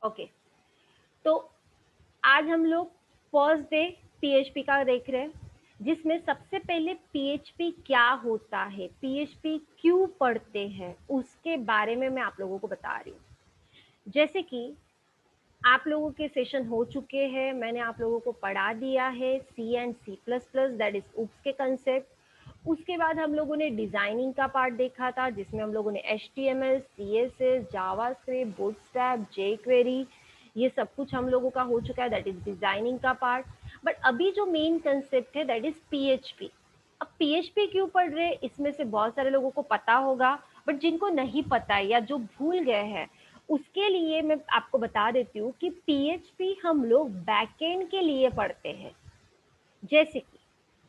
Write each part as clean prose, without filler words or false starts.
Okay, तो आज हम लोग फर्स्ट डे पीएचपी का देख रहे हैं, जिसमें सबसे पहले पीएचपी क्या होता है, पीएचपी क्यों पढ़ते हैं, उसके बारे में मैं आप लोगों को बता रही हूँ। जैसे कि आप लोगों के सेशन हो चुके हैं, मैंने आप लोगों को पढ़ा दिया है C and C plus plus, that is OOPs के कंसेप्ट। उसके बाद हम लोगों ने डिजाइनिंग का पार्ट देखा था, जिसमें हम लोगों ने HTML, CSS, JavaScript, bootstrap, jQuery, ये सब कुछ हम लोगों का हो चुका है, दैट इज डिजाइनिंग का पार्ट। बट अभी जो मेन कंसेप्ट है दैट इज पीएचपी। अब पीएचपी क्यों पढ़ रहे हैं, इसमें से बहुत सारे लोगों को पता होगा, बट जिनको नहीं पता है या जो भूल गए हैं, उसके लिए मैं आपको बता देती हूँ कि पीएचपी हम लोग बैकएंड के लिए पढ़ते हैं। जैसे कि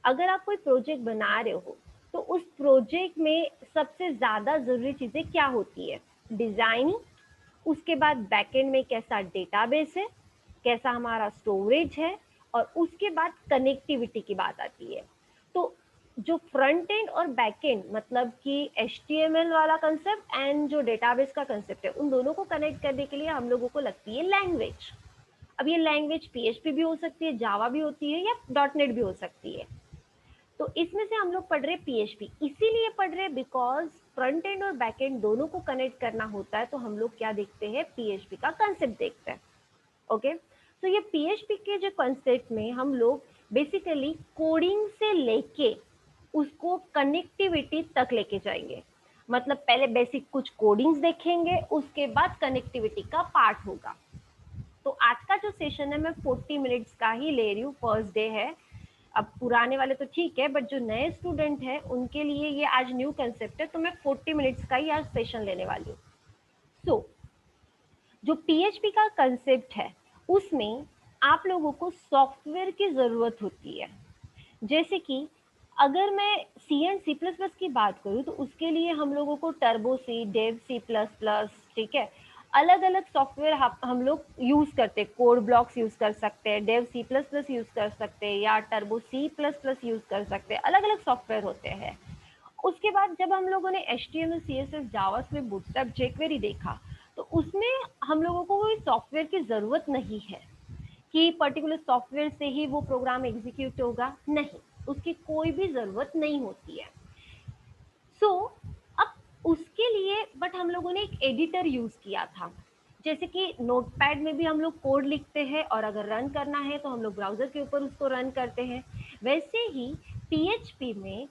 अगर आप कोई प्रोजेक्ट बना रहे हो, तो उस प्रोजेक्ट में सबसे ज्यादा जरूरी चीजें क्या होती है? डिजाइनिंग, उसके बाद बैकएंड में कैसा डेटाबेस है, कैसा हमारा स्टोरेज है, और उसके बाद कनेक्टिविटी की बात आती है। तो जो फ्रंट एंड और बैक एंड, मतलब कि HTML वाला कंसेप्ट एंड जो डेटाबेस का कंसेप्ट है, उन दोनों को कनेक्ट करने के लिए हम लोगों को लगती है लैंग्वेज। अब ये लैंग्वेज PHP भी हो सकती है, जावा भी होती है, या .NET भी हो सकती है। तो इसमें से हम लोग पढ़ रहे PHP इसीलिए पढ़ रहे बिकॉज फ्रंट एंड और बैक एंड दोनों को कनेक्ट करना होता है, तो हम लोग क्या देखते हैं, PHP का कंसेप्ट देखते हैं। ओके, तो ये PHP के जो कंसेप्ट में हम लोग बेसिकली कोडिंग से लेके उसको कनेक्टिविटी तक लेके जाएंगे। मतलब पहले बेसिक कुछ कोडिंग्स देखेंगे, उसके बाद कनेक्टिविटी का पार्ट होगा। तो आज का जो सेशन है मैं 40 मिनट्स का ही ले रही हूँ, फर्स्ट डे है। अब पुराने वाले तो ठीक है, बट जो नए स्टूडेंट हैं उनके लिए ये आज न्यू कंसेप्ट है, तो मैं 40 मिनट्स का ही आज सेशन लेने वाली हूँ। सो जो PHP का कंसेप्ट है, उसमें आप लोगों को सॉफ्टवेयर की जरूरत होती है। जैसे कि अगर मैं सी एंड सी प्लस प्लस की बात करूँ, तो उसके लिए हम लोगों को टर्बो सी, डेव सी प्लस प्लस, ठीक है, अलग अलग सॉफ्टवेयर हम लोग यूज करते हैं। कोड ब्लॉक्स यूज कर सकते हैं, Dev C plus plus use कर सकते हैं, या Turbo C plus plus use कर सकते हैं, अलग अलग सॉफ्टवेयर होते हैं। उसके बाद जब हम लोगों ने HTML, CSS, JavaScript, bootstrap, jQuery देखा, तो उसमें हम लोगों को कोई सॉफ्टवेयर की जरूरत नहीं है कि पर्टिकुलर सॉफ्टवेयर से ही वो प्रोग्राम एग्जीक्यूट होगा, नहीं, उसकी कोई भी जरूरत नहीं होती है। सो अब उसके लिए बट हम लोगों ने एक एडिटर यूज किया था। जैसे कि नोटपैड में भी हम लोग कोड लिखते हैं, और अगर रन करना है तो हम लोग ब्राउजर के ऊपर उसको रन करते हैं। वैसे ही PHP में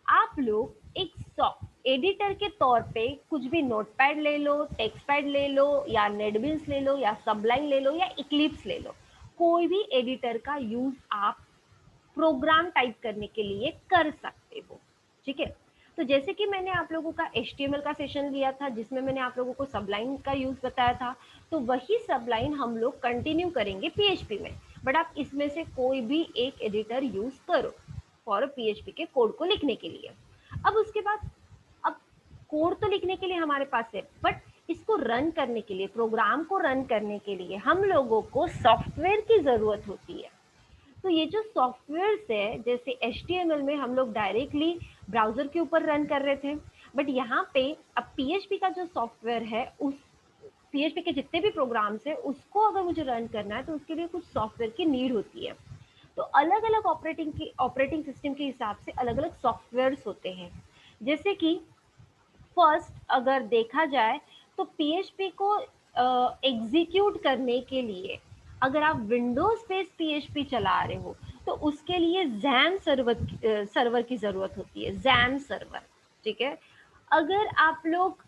आप लोग एक एडिटर के तौर पे कुछ भी नोटपैड ले लो, टेक्स्टपैड ले लो, या नेटबिन्स ले लो, या सबलाइन ले लो, या इक्लिप्स ले लो, कोई भी एडिटर का यूज आप प्रोग्राम टाइप करने के लिए कर सकते हो। ठीक है, तो जैसे कि मैंने आप लोगों का HTML का सेशन लिया था, जिसमें मैंने आप लोगों को सबलाइन का यूज बताया था, तो वही सबलाइन हम लोग कंटिन्यू करेंगे PHP में। बट आप इसमें से कोई भी एक एडिटर यूज करो फॉर PHP के कोड को लिखने के लिए। अब उसके बाद, अब कोड तो लिखने के लिए हमारे पास है, बट इसको रन करने के लिए, प्रोग्राम को रन करने के लिए हम लोगों को सॉफ्टवेयर की जरूरत होती है। तो ये जो सॉफ्टवेयर्स है, जैसे HTML में हम लोग डायरेक्टली ब्राउजर के ऊपर रन कर रहे थे, बट यहाँ पे अब PHP का जो सॉफ्टवेयर है, उस PHP के जितने भी प्रोग्राम्स है, उसको अगर मुझे रन करना है, तो उसके लिए कुछ सॉफ्टवेयर की नीड होती है। तो अलग अलग ऑपरेटिंग सिस्टम के हिसाब से अलग अलग सॉफ्टवेयर्स होते हैं। जैसे कि फर्स्ट अगर देखा जाए, तो PHP को एग्जीक्यूट करने के लिए, अगर आप विंडोज बेस्ड PHP चला रहे हो, तो उसके लिए जैम सर्वर की जरूरत होती है, जैम सर्वर। ठीक है, अगर आप लोग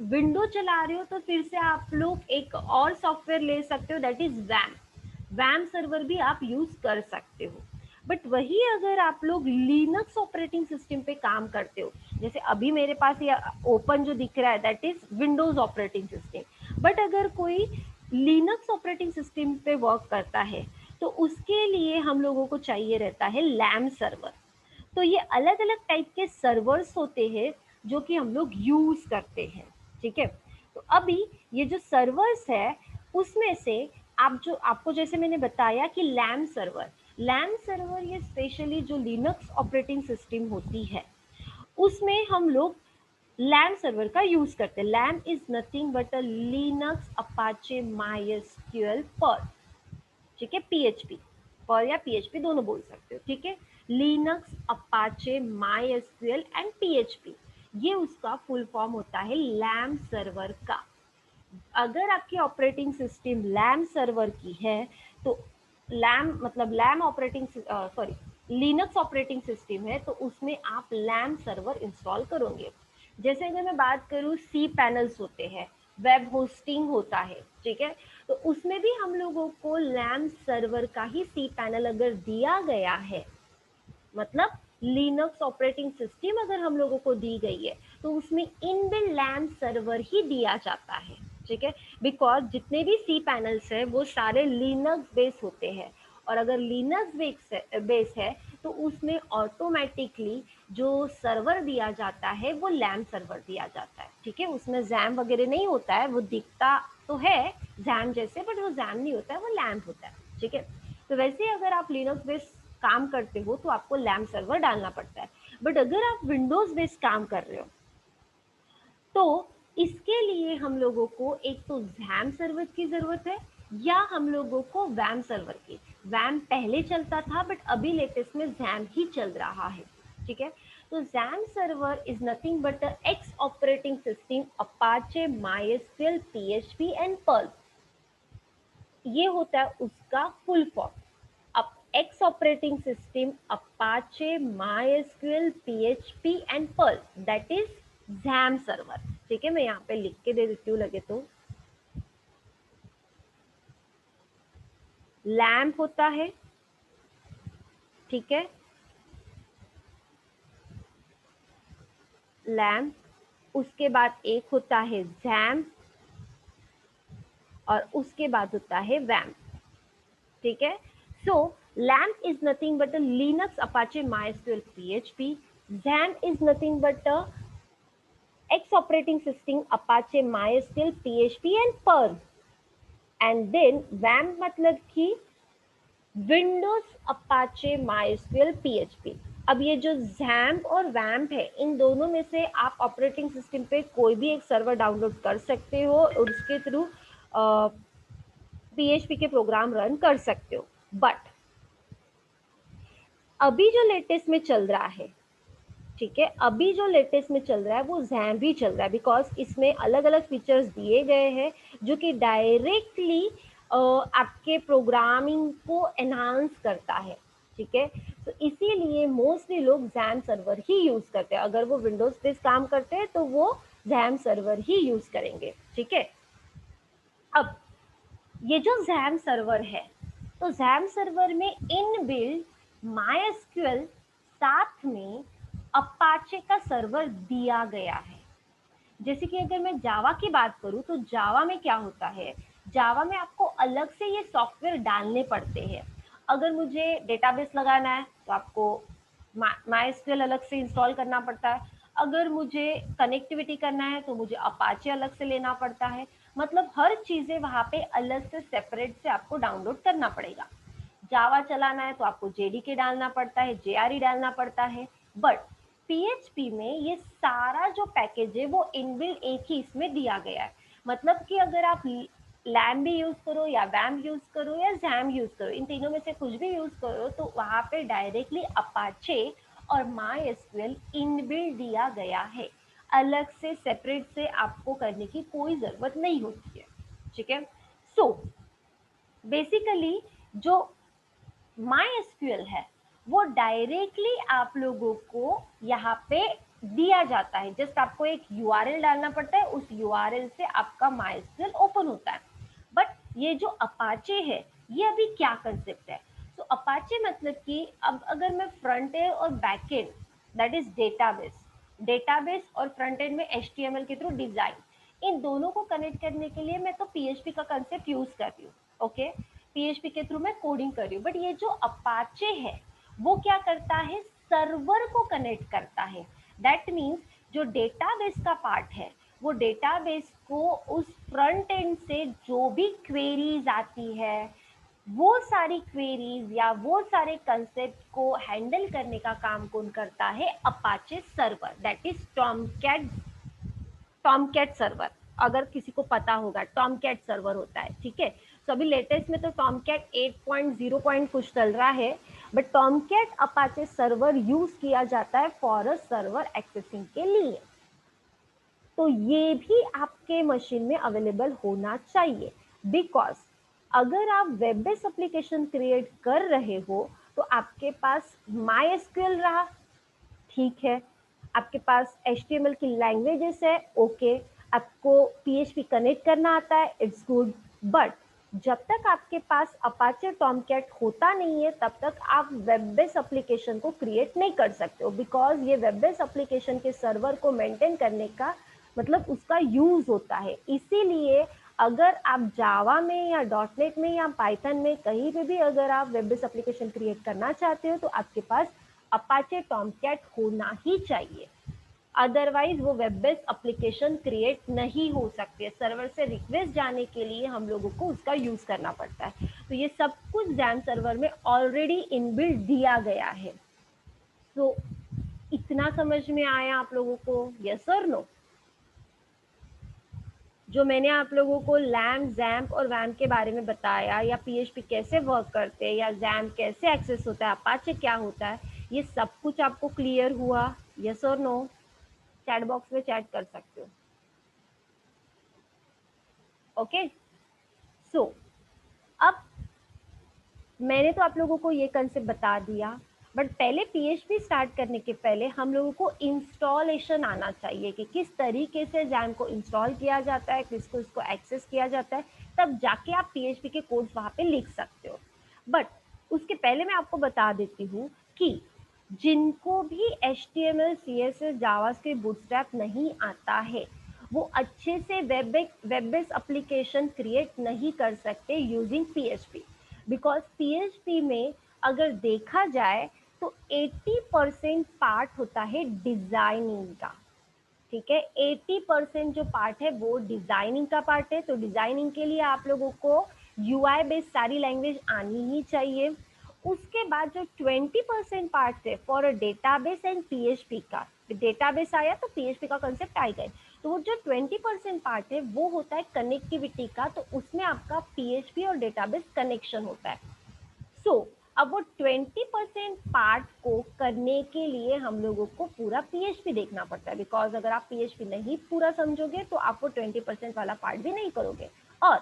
विंडो चला रहे हो, तो फिर से आप लोग एक और सॉफ्टवेयर ले सकते हो, दैट इज वैम। वैम सर्वर भी आप यूज कर सकते हो। बट वही अगर आप लोग लिनक्स ऑपरेटिंग सिस्टम पे काम करते हो, जैसे अभी मेरे पास ये ओपन जो दिख रहा है, that is Windows operating system. But अगर कोई लिनक्स ऑपरेटिंग सिस्टम पे वर्क करता है, तो उसके लिए हम लोगों को चाहिए रहता है लैम सर्वर। तो ये अलग अलग टाइप के सर्वर्स होते हैं जो कि हम लोग यूज करते हैं। ठीक है, तो अभी ये जो सर्वर्स है, उसमें से आप जो, आपको जैसे मैंने बताया कि लैम सर्वर ये स्पेशली जो लिनक्स ऑपरेटिंग सिस्टम होती है, उसमें हम लोग लैम सर्वर का यूज करते हैं। LAMP is nothing but a Linux Apache MySQL Perl, ठीक है, पीएचपी, पर्ल या पीएचपी दोनों बोल सकते हो, ठीक है। Linux Apache MySQL and PHP, ये उसका फुल फॉर्म होता है लैम सर्वर का। अगर आपकी ऑपरेटिंग सिस्टम लैम सर्वर की है तो लैम मतलब LAMP operating sorry Linux operating system है तो उसमें आप लैम सर्वर इंस्टॉल करोगे। जैसे अगर मैं बात करूँ सी पैनल्स होते हैं, वेब होस्टिंग होता है, ठीक है, तो उसमें भी हम लोगों को लैम सर्वर का ही सी पैनल अगर दिया गया है, मतलब लिनक्स ऑपरेटिंग सिस्टम अगर हम लोगों को दी गई है तो उसमें इनबिल्ट लैम सर्वर ही दिया जाता है, ठीक है। बिकॉज जितने भी सी पैनल्स है वो सारे लिनक्स बेस होते हैं, और अगर लिनक्स बेस है तो उसमें ऑटोमेटिकली जो सर्वर दिया जाता है वो लैम सर्वर दिया जाता है, ठीक है। उसमें जैम वगैरह नहीं होता है, वो दिखता तो है जैम जैसे, बट वो जैम नहीं होता है, वो लैम्प होता है, ठीक है। तो वैसे ही अगर आप लिनक्स बेस काम करते हो तो आपको लैम्प सर्वर डालना पड़ता है। बट अगर आप विंडोज बेस्ड काम कर रहे हो तो इसके लिए हम लोगों को एक तो जैम सर्वर की जरूरत है या हम लोगों को वैम सर्वर की। वैम पहले चलता था बट अभी लेटेस्ट में जैम ही चल रहा है, ठीक है। तो jam server is nothing but x operating system Apache MySQL PHP and pearl, ये होता है उसका फुल फॉर्म। अब x operating system Apache MySQL PHP and pearl, that is jam server, ठीक है। मैं यहाँ पे लिख के दे देती हूँ लगे तो। लैम्प होता है, ठीक है, लैम्प, उसके बाद एक होता है जैम और उसके बाद होता है वैम, ठीक है। So LAMP is nothing but a Linux Apache MySQL PHP, JAM is nothing but a X operating system Apache MySQL PHP and Perl, and then WAMP मतलब कि Windows Apache MySQL PHP। अब ये जो XAMPP और WAMP है इन दोनों में से आप ऑपरेटिंग सिस्टम पे कोई भी एक सर्वर डाउनलोड कर सकते हो और उसके थ्रू PHP के प्रोग्राम रन कर सकते हो। बट अभी जो लेटेस्ट में चल रहा है, ठीक है, अभी जो लेटेस्ट में चल रहा है वो जैम भी चल रहा है, बिकॉज इसमें अलग अलग फीचर्स दिए गए हैं जो कि डायरेक्टली आपके प्रोग्रामिंग को एनहांस करता है, ठीक है। तो इसीलिए मोस्टली लोग जैम सर्वर ही यूज करते हैं। अगर वो विंडोज पे काम करते हैं तो वो जैम सर्वर ही यूज करेंगे, ठीक है। अब ये जो जैम सर्वर है तो जैम सर्वर में इनबिल्ट माइस्क्यूएल साथ में अपाचे का सर्वर दिया गया है। जैसे कि अगर मैं जावा की बात करूं तो जावा में क्या होता है, जावा में आपको अलग से ये सॉफ्टवेयर डालने पड़ते हैं। अगर मुझे डेटाबेस लगाना है तो आपको माइस्क्यूएल अलग से इंस्टॉल करना पड़ता है। अगर मुझे कनेक्टिविटी करना है तो मुझे अपाचे अलग से लेना पड़ता है। मतलब हर चीजें वहां पे अलग से सेपरेट से आपको डाउनलोड करना पड़ेगा। जावा चलाना है तो आपको जेडीके डालना पड़ता है, जेआरई डालना पड़ता है। बट पीएचपी में ये सारा जो पैकेज है वो इनबिल्ट एक ही इसमें दिया गया है। मतलब कि अगर आप लैम भी यूज करो या वैम यूज करो या जैम यूज करो, इन तीनों में से कुछ भी यूज करो तो वहां पे डायरेक्टली अपाचे और माई एसक्यूएल इनबिल्ट दिया गया है। अलग से सेपरेट से आपको करने की कोई जरूरत नहीं होती है, ठीक है। सो बेसिकली जो माई एसक्यूएल है वो डायरेक्टली आप लोगों को यहाँ पे दिया जाता है। जस्ट आपको एक यूआरएल डालना पड़ता है, उस यूआरएल से आपका माई एसक्यूएल ओपन होता है। बट ये जो अपाचे है ये अभी क्या कंसेप्ट है, तो अपाचे मतलब कि अब अगर मैं फ्रंट एंड और back and, that is database, database और फ्रंट एंड में एचटीएमएल के थ्रू डिजाइन, इन दोनों को कनेक्ट करने के लिए मैं तो पीएचपी का कंसेप्ट यूज कर रही हूँ, ओके। पीएचपी के थ्रू मैं कोडिंग कर रही हूँ। बट ये जो अपाचे है वो क्या करता है, सर्वर को कनेक्ट करता है। दैट मीन्स जो डेटाबेस का पार्ट है वो डेटाबेस को उस फ्रंट एंड से जो भी क्वेरीज आती है वो सारी क्वेरीज या वो सारे कंसेप्ट को हैंडल करने का काम कौन करता है, Apache server, that is Tomcat Tomcat server, अगर किसी को पता होगा टॉमकैट सर्वर होता है, ठीक है। तो अभी लेटेस्ट में तो टॉमकैट 8.0 पॉइंट कुछ चल रहा है, but Tomcat Apache server use किया जाता है फॉर अ सर्वर एक्सेसिंग के लिए। तो ये भी आपके मशीन में अवेलेबल होना चाहिए, बिकॉज अगर आप वेब बेस्ड एप्लीकेशन क्रिएट कर रहे हो तो आपके पास MySQL रहा, ठीक है, आपके पास HTML की लैंग्वेजेस है, ओके, आपको PHP कनेक्ट करना आता है, इट्स गुड, बट जब तक आपके पास अपाचे टॉमकैट होता नहीं है तब तक आप वेब बेस्ड एप्लीकेशन को क्रिएट नहीं कर सकते हो, बिकॉज ये वेब बेस्ड एप्लीकेशन के सर्वर को मेंटेन करने का मतलब उसका यूज होता है। इसीलिए अगर आप जावा में या .NET में या पाइथन में कहीं पे भी अगर आप वेब बेस्ड एप्लीकेशन क्रिएट करना चाहते हो तो आपके पास अपाचे टॉमकैट होना ही चाहिए, अदरवाइज वो वेब बेस्ड एप्लीकेशन क्रिएट नहीं हो सकती है। सर्वर से रिक्वेस्ट जाने के लिए हम लोगों को उसका यूज करना पड़ता है। तो ये सब कुछ XAMPP सर्वर में ऑलरेडी इनबिल्ट दिया गया है। तो इतना समझ में आया आप लोगों को, यस और नो? जो मैंने आप लोगों को लैम्प, XAMPP और वैम्प के बारे में बताया, या PHP कैसे वर्क करते हैं, या XAMPP कैसे एक्सेस होता है, अपाचे क्या होता है, ये सब कुछ आपको क्लियर हुआ, यस और नो? चैट बॉक्स में चैट कर सकते हो। ओके, सो अब मैंने तो आप लोगों को ये कंसेप्ट बता दिया, बट पहले PHP स्टार्ट करने के पहले हम लोगों को इंस्टॉलेशन आना चाहिए कि किस तरीके से XAMPP को इंस्टॉल किया जाता है, किसको इसको एक्सेस किया जाता है, तब जाके आप PHP के कोड्स वहाँ पे लिख सकते हो। बट उसके पहले मैं आपको बता देती हूँ कि जिनको भी HTML, CSS, जावास्क्रिप्ट, बूटस्ट्रैप नहीं आता है वो अच्छे से वेब बेस्ड एप्लीकेशन क्रिएट नहीं कर सकते यूजिंग PHP, बिकॉज PHP में अगर देखा जाए तो 80% पार्ट होता है डिजाइनिंग का, ठीक है। 80% जो पार्ट है वो डिजाइनिंग का पार्ट है। तो डिजाइनिंग के लिए आप लोगों को UI बेस्ड सारी लैंग्वेज आनी ही चाहिए। उसके बाद जो 20% पार्ट है फॉर डेटाबेस एंड PHP का, डेटाबेस आया तो PHP का कंसेप्ट आएगा। तो वो जो 20% पार्ट है वो होता है कनेक्टिविटी का, तो उसमें आपका PHP और डेटाबेस कनेक्शन होता है। सो अब वो 20% पार्ट को करने के लिए हम लोगों को पूरा PHP देखना पड़ता है, बिकॉज अगर आप PHP नहीं पूरा समझोगे तो आप वो 20% वाला पार्ट भी नहीं करोगे, और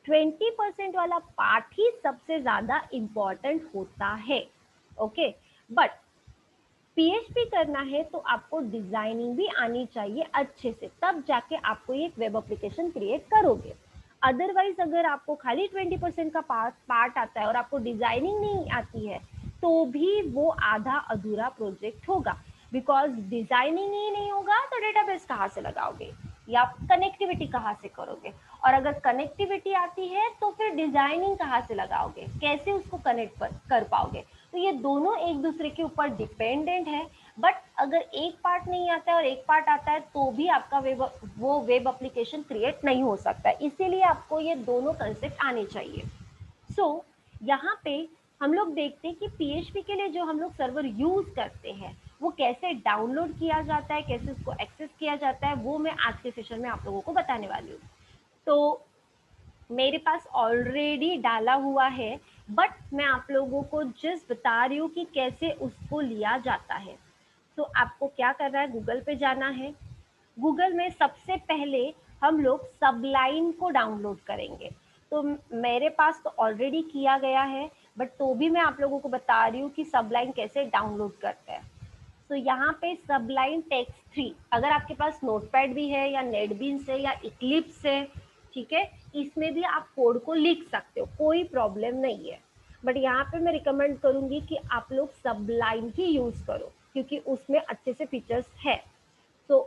20% वाला पार्ट ही सबसे ज्यादा इंपॉर्टेंट होता है, ओके। बट PHP करना है तो आपको डिजाइनिंग भी आनी चाहिए अच्छे से, तब जाके आपको एक वेब एप्लीकेशन क्रिएट करोगे। अदरवाइज अगर आपको खाली 20% का पार्ट आता है और आपको डिजाइनिंग नहीं आती है तो भी वो आधा अधूरा प्रोजेक्ट होगा, बिकॉज डिजाइनिंग ही नहीं होगा तो डेटाबेस कहाँ से लगाओगे या कनेक्टिविटी कहाँ से करोगे, और अगर कनेक्टिविटी आती है तो फिर डिजाइनिंग कहाँ से लगाओगे, कैसे उसको कनेक्ट कर पाओगे। तो ये दोनों एक दूसरे के ऊपर डिपेंडेंट है। बट अगर एक पार्ट नहीं आता है और एक पार्ट आता है तो भी आपका वो वेब एप्लीकेशन क्रिएट नहीं हो सकता है, इसीलिए आपको ये दोनों कंसेप्ट आने चाहिए। सो यहाँ पे हम लोग देखते हैं कि PHP के लिए जो हम लोग सर्वर यूज करते हैं वो कैसे डाउनलोड किया जाता है, कैसे उसको एक्सेस किया जाता है, वो मैं आज के सेशन में आप लोगों को बताने वाली हूँ। तो मेरे पास ऑलरेडी डाला हुआ है, बट मैं आप लोगों को जस्ट बता रही हूँ कि कैसे उसको लिया जाता है। तो आपको क्या करना है, गूगल पे जाना है। गूगल में सबसे पहले हम लोग सबलाइन को डाउनलोड करेंगे। तो मेरे पास तो ऑलरेडी किया गया है, बट तो भी मैं आप लोगों को बता रही हूँ कि सबलाइन कैसे डाउनलोड करते हैं। तो यहाँ पे सबलाइन टेक्स्ट 3, अगर आपके पास नोटपैड भी है या नेटबीन्स है या इक्लिप्स है, ठीक है, इसमें भी आप कोड को लिख सकते हो, कोई प्रॉब्लम नहीं है। बट यहाँ पे मैं रिकमेंड करूंगी कि आप लोग सबलाइन ही यूज करो क्योंकि उसमें अच्छे से फीचर्स है। तो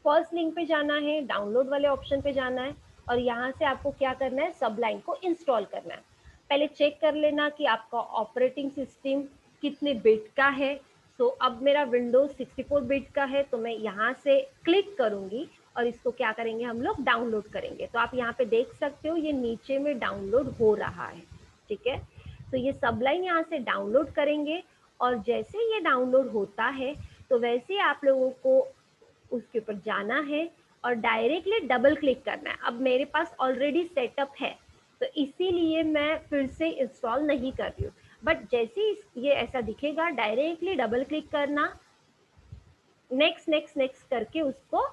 फर्स्ट लिंक पे जाना है, डाउनलोड वाले ऑप्शन पे जाना है, और यहाँ से आपको क्या करना है, सबलाइन को इंस्टॉल करना है। पहले चेक कर लेना कि आपका ऑपरेटिंग सिस्टम कितने बिट का है। सो अब मेरा विंडोज 64 बिट का है, तो मैं यहाँ से क्लिक करूंगी और इसको क्या करेंगे, हम लोग डाउनलोड करेंगे। तो आप यहाँ पे देख सकते हो ये नीचे में डाउनलोड हो रहा है, ठीक है। तो ये सबलाइन यहाँ से डाउनलोड करेंगे, और जैसे ये डाउनलोड होता है तो वैसे आप लोगों को उसके ऊपर जाना है और डायरेक्टली डबल क्लिक करना है। अब मेरे पास ऑलरेडी सेटअप है तो इसीलिए मैं फिर से इंस्टॉल नहीं कर रही हूँ, बट जैसे ही ये ऐसा दिखेगा डायरेक्टली डबल क्लिक करना, नेक्स्ट नेक्स्ट नेक्स्ट करके उसको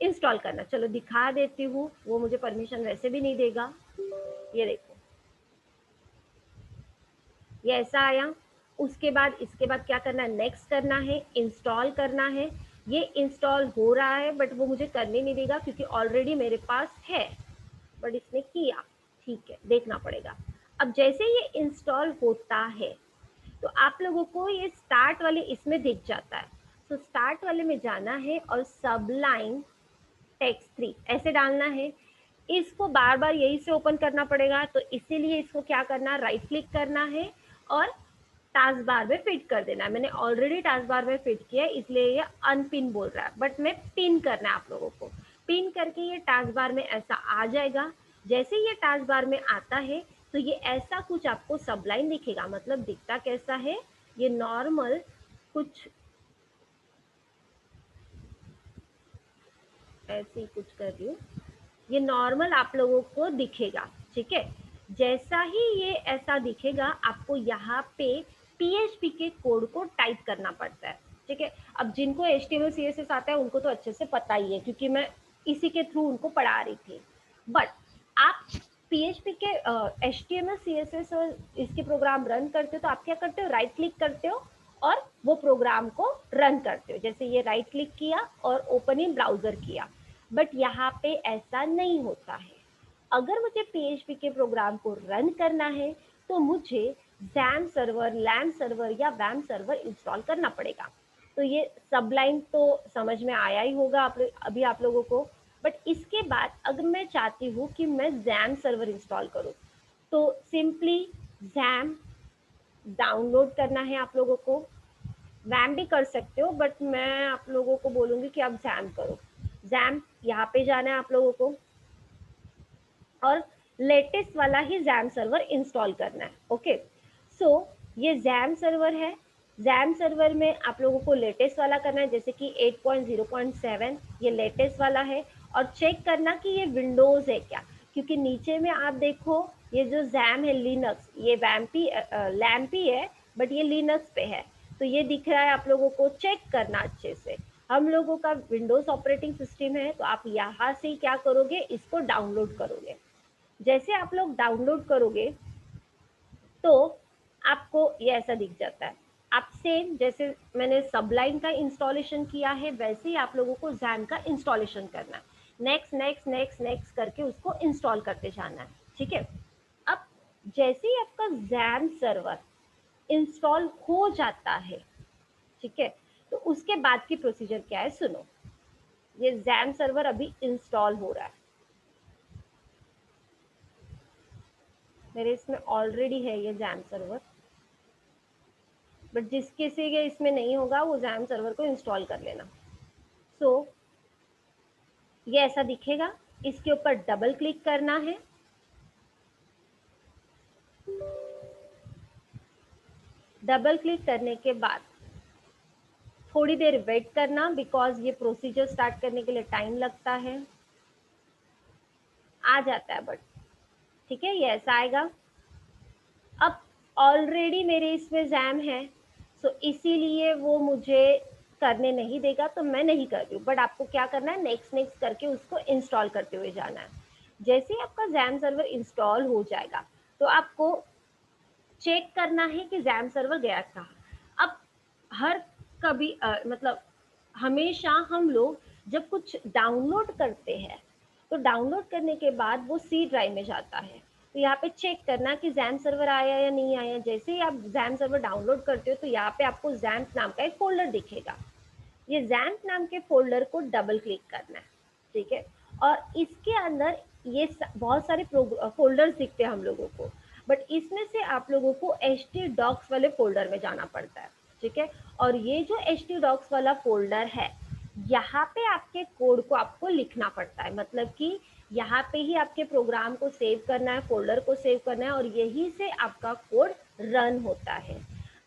इंस्टॉल करना। चलो दिखा देती हूँ, वो मुझे परमिशन वैसे भी नहीं देगा। ये देखो ये ऐसा आया। उसके बाद इसके बाद क्या करना है, नेक्स्ट करना है, इंस्टॉल करना है। ये इंस्टॉल हो रहा है बट वो मुझे करने नहीं देगा क्योंकि ऑलरेडी मेरे पास है, बट इसने किया, ठीक है, देखना पड़ेगा। अब जैसे ये इंस्टॉल होता है तो आप लोगों को ये स्टार्ट वाले इसमें दिख जाता है। तो स्टार्ट वाले में जाना है और सबलाइन टेक्स्ट 3 ऐसे डालना है। इसको बार बार यही से ओपन करना पड़ेगा, तो इसीलिए इसको क्या करना, राइट क्लिक करना है और टास्क बार में फिट कर देना है। मैंने ऑलरेडी टास्क बार में फिट किया है इसलिए ये अनपिन बोल रहा है, बट मैं पिन करना है आप लोगों को। पिन करके ये टास्क बार में ऐसा आ जाएगा। जैसे ये टास्क बार में आता है तो ये ऐसा कुछ आपको सबलाइन दिखेगा। मतलब दिखता कैसा है, ये नॉर्मल कुछ ऐसे ही कुछ कर रही हूँ, ये नॉर्मल आप लोगों को दिखेगा, ठीक है। जैसा ही ये ऐसा दिखेगा आपको यहाँ पे PHP के कोड को टाइप करना पड़ता है, ठीक है। अब जिनको HTML CSS आता है उनको तो अच्छे से पता ही है क्योंकि मैं इसी के थ्रू उनको पढ़ा रही थी। बट आप PHP के HTML CSS और इसके प्रोग्राम रन करते हो तो आप क्या करते हो, राइट क्लिक करते हो और वो प्रोग्राम को रन करते हो। जैसे ये राइट क्लिक किया और ओपन इन ब्राउजर किया, बट यहाँ पे ऐसा नहीं होता है। अगर मुझे PHP के प्रोग्राम को रन करना है तो मुझे XAMPP सर्वर, LAMP सर्वर या WAMP सर्वर इंस्टॉल करना पड़ेगा। तो ये सबलाइन तो समझ में आया ही होगा अभी आप लोगों को। बट इसके बाद अगर मैं चाहती हूँ कि मैं XAMPP सर्वर इंस्टॉल करूँ तो सिंपली XAMPP डाउनलोड करना है आप लोगों को। वैम भी कर सकते हो बट मैं आप लोगों को बोलूँगी कि आप XAMPP करो। XAMPP यहाँ पे जाना है आप लोगों को और लेटेस्ट वाला ही XAMPP सर्वर इंस्टॉल करना है। ओके, सो ये XAMPP सर्वर है। XAMPP सर्वर में आप लोगों को लेटेस्ट वाला करना है, जैसे कि 8.0.7 ये लेटेस्ट वाला है। और चेक करना कि ये विंडोज़ है क्या, क्योंकि नीचे में आप देखो ये जो XAMPP है लिनक्स, ये लैम्प ही है बट ये लिनक्स पे है। तो ये दिख रहा है आप लोगों को, चेक करना अच्छे से। हम लोगों का विंडोज़ ऑपरेटिंग सिस्टम है तो आप यहाँ से क्या करोगे, इसको डाउनलोड करोगे। जैसे आप लोग डाउनलोड करोगे तो आपको ये ऐसा दिख जाता है। आप सेम जैसे मैंने सबलाइन का इंस्टॉलेशन किया है वैसे ही आप लोगों को XAMPP का इंस्टॉलेशन करना है। नेक्स्ट नेक्स्ट नेक्स्ट नेक्स्ट करके उसको इंस्टॉल करते जाना है, ठीक है। अब जैसे ही आपका XAMPP सर्वर इंस्टॉल हो जाता है, ठीक है, तो उसके बाद की प्रोसीजर क्या है सुनो। ये XAMPP सर्वर अभी इंस्टॉल हो रहा है, मेरे इसमें ऑलरेडी है ये XAMPP सर्वर, बट जिसके से ये इसमें नहीं होगा वो XAMPP सर्वर को इंस्टॉल कर लेना। सो ये ऐसा दिखेगा, इसके ऊपर डबल क्लिक करना है। डबल क्लिक करने के बाद थोड़ी देर वेट करना बिकॉज ये प्रोसीजर स्टार्ट करने के लिए टाइम लगता है। आ जाता है बट ठीक है, ये ऐसा आएगा। अब ऑलरेडी मेरे इसमें XAMPP है सो इसीलिए वो मुझे करने नहीं देगा तो मैं नहीं कर रही हूँ। बट आपको क्या करना है, नेक्स्ट नेक्स्ट करके उसको इंस्टॉल करते हुए जाना है। जैसे ही आपका XAMPP सर्वर इंस्टॉल हो जाएगा तो आपको चेक करना है कि XAMPP सर्वर गया कहाँ। अब हर कभी मतलब हमेशा हम लोग जब कुछ डाउनलोड करते हैं तो डाउनलोड करने के बाद वो C ड्राइव में जाता है। तो यहाँ पे चेक करना कि XAMPP सर्वर आया या नहीं आया। जैसे ही आप XAMPP सर्वर डाउनलोड करते हो तो यहाँ पे आपको XAMPP नाम का एक फोल्डर दिखेगा। ये XAMPP नाम के फोल्डर को डबल क्लिक करना है, ठीक है। और इसके अंदर ये बहुत सारे फोल्डर्स दिखते हैं हम लोगों को, बट इसमें से आप लोगों को htdocs वाले फोल्डर में जाना पड़ता है, ठीक है। और ये जो htdocs वाला फोल्डर है यहाँ पे आपके कोड को आपको लिखना पड़ता है। मतलब कि यहाँ पे ही आपके प्रोग्राम को सेव करना है, फोल्डर को सेव करना है और यहीं से आपका कोड रन होता है।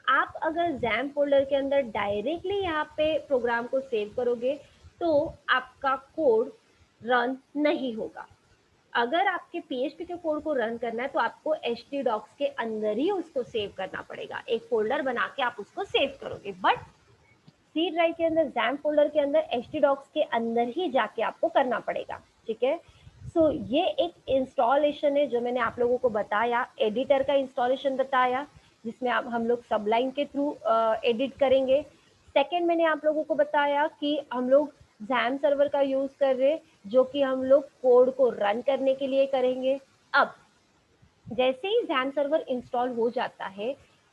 आप अगर XAMPP फोल्डर के अंदर डायरेक्टली यहाँ पे प्रोग्राम को सेव करोगे तो आपका कोड रन नहीं होगा। अगर आपके पीएचपी के कोड को रन करना है तो आपको htdocs के अंदर ही उसको सेव करना पड़ेगा। एक फोल्डर बना के आप उसको सेव करोगे, बट सी ड्राइव के अंदर, जैम फोल्डर के अंदर htdocs के अंदर ही जाके आपको करना पड़ेगा। ठीक है, सो ये एक इंस्टॉलेशन है जो मैंने आप लोगों को बताया, एडिटर का इंस्टॉलेशन बताया जिसमें आप हम लोग सबलाइन के थ्रू एडिट करेंगे। सेकेंड, मैंने आप लोगों को बताया कि हम लोग जैम सर्वर का यूज कर रहे, जो कि हम लोग कोड को रन करने के लिए करेंगे। अब जैसे ही जैम सर्वर इंस्टॉल हो जाता है,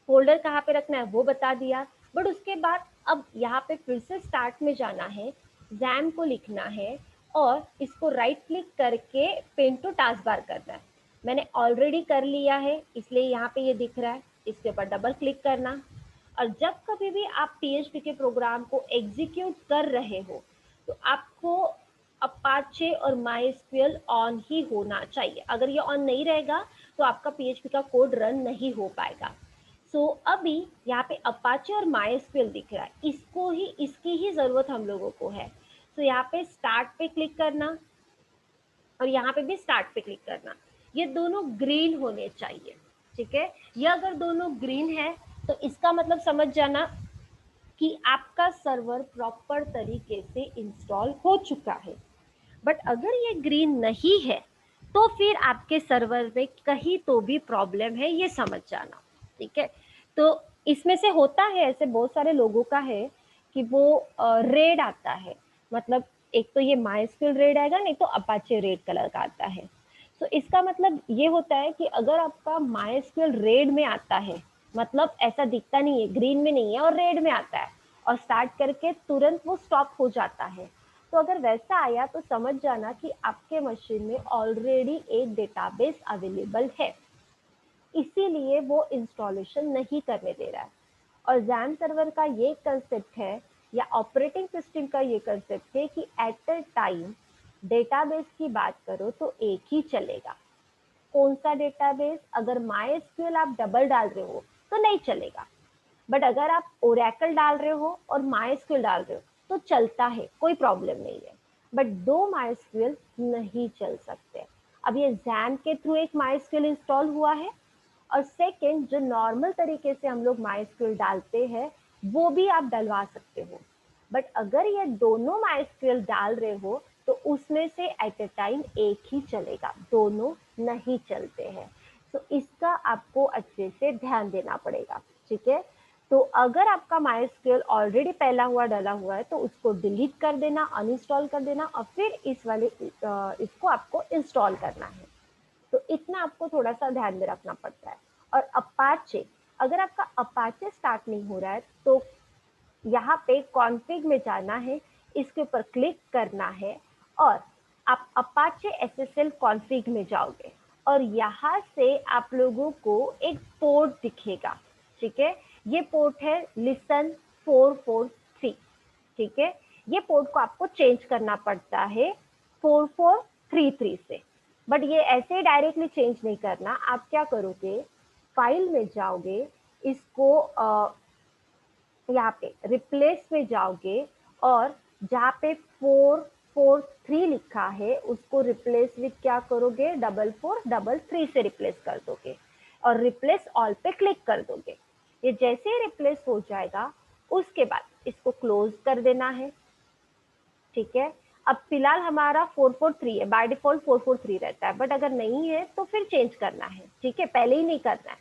फोल्डर कहाँ पे रखना है वो बता दिया, बट उसके बाद अब यहाँ पे फिर से स्टार्ट में जाना है, जैम को लिखना है और इसको राइट क्लिक करके पिन टू टास्क बार करना है। मैंने ऑलरेडी कर लिया है इसलिए यहाँ पे ये दिख रहा है, इसके ऊपर डबल क्लिक करना। और जब कभी भी आप पीएचपी के प्रोग्राम को एग्जीक्यूट कर रहे हो तो आपको अपाचे और माइस्क्यूएल ऑन ही होना चाहिए। अगर ये ऑन नहीं रहेगा तो आपका पीएचपी का कोड रन नहीं हो पाएगा। सो अभी यहाँ पे अपाचे और माइस्क्यूएल दिख रहा है, इसको ही, इसकी ही जरूरत हम लोगों को है। सो यहाँ पे स्टार्ट पे क्लिक करना और यहाँ पे भी स्टार्ट पे क्लिक करना। ये दोनों ग्रीन होने चाहिए। ठीक है, ये अगर दोनों ग्रीन है तो इसका मतलब समझ जाना कि आपका सर्वर प्रॉपर तरीके से इंस्टॉल हो चुका है। बट अगर ये ग्रीन नहीं है तो फिर आपके सर्वर में कहीं तो भी प्रॉब्लम है, ये समझ जाना। ठीक है, तो इसमें से होता है, ऐसे बहुत सारे लोगों का है कि वो रेड आता है, मतलब एक तो ये माइस्क्यूएल रेड आएगा, नहीं तो अपाचे रेड कलर का आता है। तो इसका मतलब ये होता है कि अगर आपका माइस्क्यूएल रेड में आता है, मतलब ऐसा दिखता नहीं है, ग्रीन में नहीं है और रेड में आता है, और स्टार्ट करके तुरंत वो स्टॉप हो जाता है, तो अगर वैसा आया तो समझ जाना कि आपके मशीन में ऑलरेडी एक डेटाबेस अवेलेबल है, इसीलिए वो इंस्टॉलेशन नहीं करने दे रहा है। और जैम सर्वर का ये कंसेप्ट है, या ऑपरेटिंग सिस्टम का ये कंसेप्ट है कि एट अ टाइम डेटाबेस की बात करो तो एक ही चलेगा। कौन सा डेटाबेस? अगर माइस्क्यूएल आप डबल डाल रहे हो तो नहीं चलेगा, बट अगर आप ओरेकल डाल रहे हो और माइस्क्यूएल डाल रहे हो तो चलता है, कोई प्रॉब्लम नहीं है। बट दो माइस्क्यूएल नहीं चल सकते। अब ये जैम के थ्रू एक माइस्क्यूएल इंस्टॉल हुआ है, और सेकंड जो नॉर्मल तरीके से हम लोग माइस्क्यूएल डालते हैं वो भी आप डलवा सकते हो। बट अगर ये दोनों माइस्क्यूएल डाल रहे हो तो उसमें से एट ए टाइम एक ही चलेगा, दोनों नहीं चलते हैं। तो इसका आपको अच्छे से ध्यान देना पड़ेगा। ठीक है, तो अगर आपका माइस्क्यूएल ऑलरेडी पहला हुआ डला हुआ है तो उसको डिलीट कर देना, अनइंस्टॉल कर देना, और फिर इसको आपको इंस्टॉल करना है। तो इतना आपको थोड़ा सा ध्यान में रखना पड़ता है। और अपाचे, अगर आपका अपाचे स्टार्ट नहीं हो रहा है तो यहाँ पे कॉन्फ़िग में जाना है, इसके ऊपर क्लिक करना है और आप अपाचे एसएसएल कॉन्फ़िग में जाओगे और यहाँ से आप लोगों को एक पोर्ट दिखेगा। ठीक है, ये पोर्ट है लिसन 443। ठीक है, ये पोर्ट को आपको चेंज करना पड़ता है 4433 से, बट ये ऐसे डायरेक्टली चेंज नहीं करना। आप क्या करोगे, फाइल में जाओगे, इसको यहाँ पे रिप्लेस में जाओगे और जहाँ पे 443 लिखा है उसको रिप्लेस विथ क्या करोगे, 4433 से रिप्लेस कर दोगे और रिप्लेस ऑल पे क्लिक कर दोगे। ये जैसे ही रिप्लेस हो जाएगा उसके बाद इसको क्लोज कर देना है। ठीक है, अब फिलहाल हमारा 443 है, बाय डिफॉल्ट 443 रहता है, बट अगर नहीं है तो फिर चेंज करना है। ठीक है, पहले ही नहीं करना है।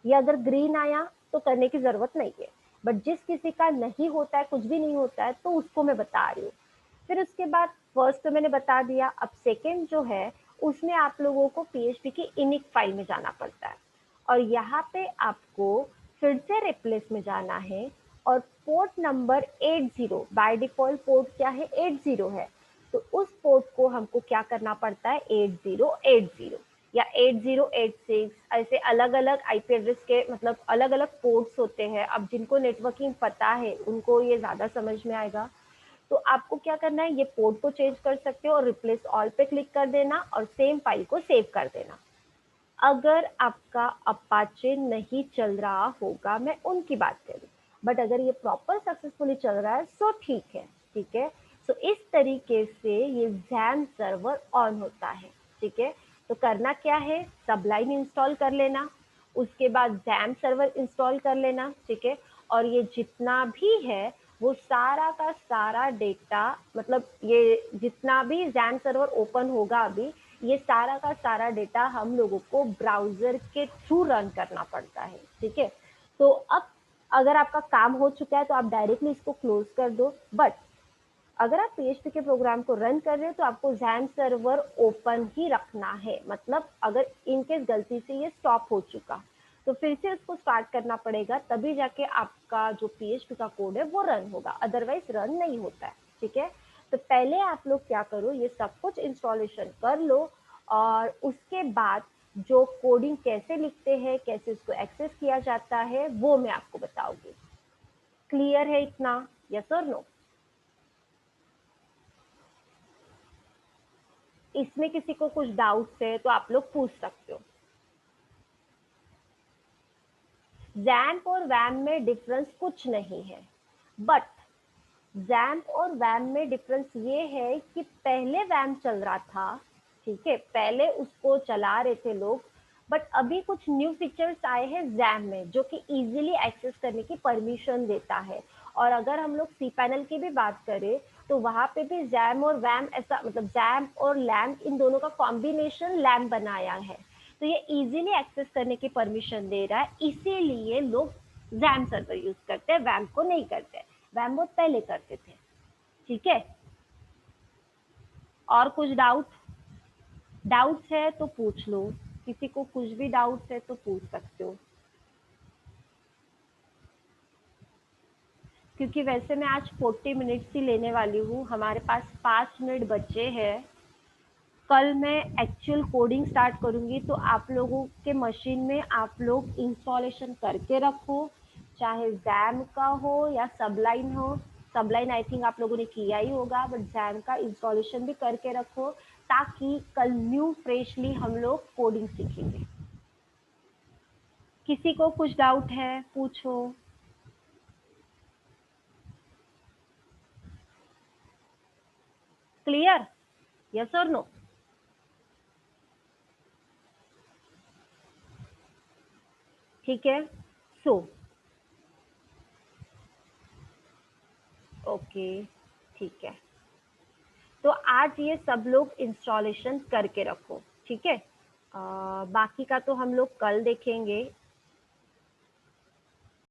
ये अगर ग्रीन आया तो करने की जरूरत नहीं है, बट जिस किसी का नहीं होता है, कुछ भी नहीं होता है, तो उसको मैं बता रही हूँ। फिर उसके बाद फर्स्ट तो मैंने बता दिया, अब सेकेंड जो है उसमें आप लोगों को पीएचपी की इनिक फाइल में जाना पड़ता है और यहाँ पे आपको फिर से रिप्लेस में जाना है और port number 80, by default port क्या है, 80 है, तो उस पोर्ट को हमको क्या करना पड़ता है, 8080 या 8086, ऐसे अलग अलग आईपी एड्रेस के मतलब अलग अलग पोर्ट्स होते हैं। अब जिनको नेटवर्किंग पता है उनको ये ज्यादा समझ में आएगा। तो आपको क्या करना है, ये पोर्ट को चेंज कर सकते हो और रिप्लेस ऑल पे क्लिक कर देना और सेम फाइल को सेव कर देना। अगर आपका अपाचे नहीं चल रहा होगा, मैं उनकी बात करूँ, बट अगर ये प्रॉपर सक्सेसफुली चल रहा है सो ठीक है। ठीक है, सो इस तरीके से ये जैम सर्वर ऑन होता है, ठीक है। तो करना क्या है, सबलाइन इंस्टॉल कर लेना, उसके बाद जैम सर्वर इंस्टॉल कर लेना, ठीक है। और ये जितना भी है वो सारा का सारा डेटा, मतलब ये जितना भी जैम सर्वर ओपन होगा अभी, ये सारा का सारा डेटा हम लोगों को ब्राउजर के थ्रू रन करना पड़ता है, ठीक है। तो अब अगर आपका काम हो चुका है तो आप डायरेक्टली इसको क्लोज कर दो, बट अगर आप पीएचपी के प्रोग्राम को रन कर रहे हो तो आपको जैम सर्वर ओपन ही रखना है। मतलब अगर इनकेस गलती से ये स्टॉप हो चुका तो फिर से उसको स्टार्ट करना पड़ेगा, तभी जाके आपका जो पीएचपी का कोड है वो रन होगा, अदरवाइज रन नहीं होता है, ठीक है। तो पहले आप लोग क्या करो, ये सब कुछ इंस्टॉलेशन कर लो और उसके बाद जो कोडिंग कैसे लिखते हैं, कैसे उसको एक्सेस किया जाता है, वो मैं आपको बताऊंगी। क्लियर है इतना? यस और नो? इसमें किसी को कुछ डाउट्स है तो आप लोग पूछ सकते हो। जैम्प और वैम में डिफरेंस कुछ नहीं है, बट जैम्प और वैम में डिफरेंस ये है कि पहले वैम चल रहा था, ठीक है, पहले उसको चला रहे थे लोग, बट अभी कुछ न्यू फीचर्स आए हैं जैम में जो कि इजीली एक्सेस करने की परमिशन देता है। और अगर हम लोग सी पैनल की भी बात करें तो वहां पे भी जैम और वैम ऐसा, मतलब जैम और लैम्प इन दोनों का कॉम्बिनेशन लैम्प बनाया है, तो ये इजीली एक्सेस करने की परमिशन दे रहा है, इसीलिए लोग जैम सर्वर यूज करते हैं, वैम को नहीं करते। वैम बहुत पहले करते थे, ठीक है। और कुछ डाउट्स है तो पूछ लो, किसी को कुछ भी डाउट्स है तो पूछ सकते हो, क्योंकि वैसे मैं आज 40 मिनट्स ही लेने वाली हूँ, हमारे पास 5 मिनट बचे हैं। कल मैं एक्चुअल कोडिंग स्टार्ट करूंगी, तो आप लोगों के मशीन में आप लोग इंस्टॉलेशन करके रखो, चाहे जैम का हो या सबलाइन हो। सबलाइन आई थिंक आप लोगों ने किया ही होगा, बट जैम का इंस्टॉलेशन भी करके रखो, ताकि कल न्यू फ्रेशली हम लोग कोडिंग सीखेंगे। किसी को कुछ डाउट है पूछो। क्लियर? यस और नो? ठीक है। सो ओके, ठीक है। तो आज ये सब लोग इंस्टॉलेशन करके रखो, ठीक है। बाकी का तो हम लोग कल देखेंगे।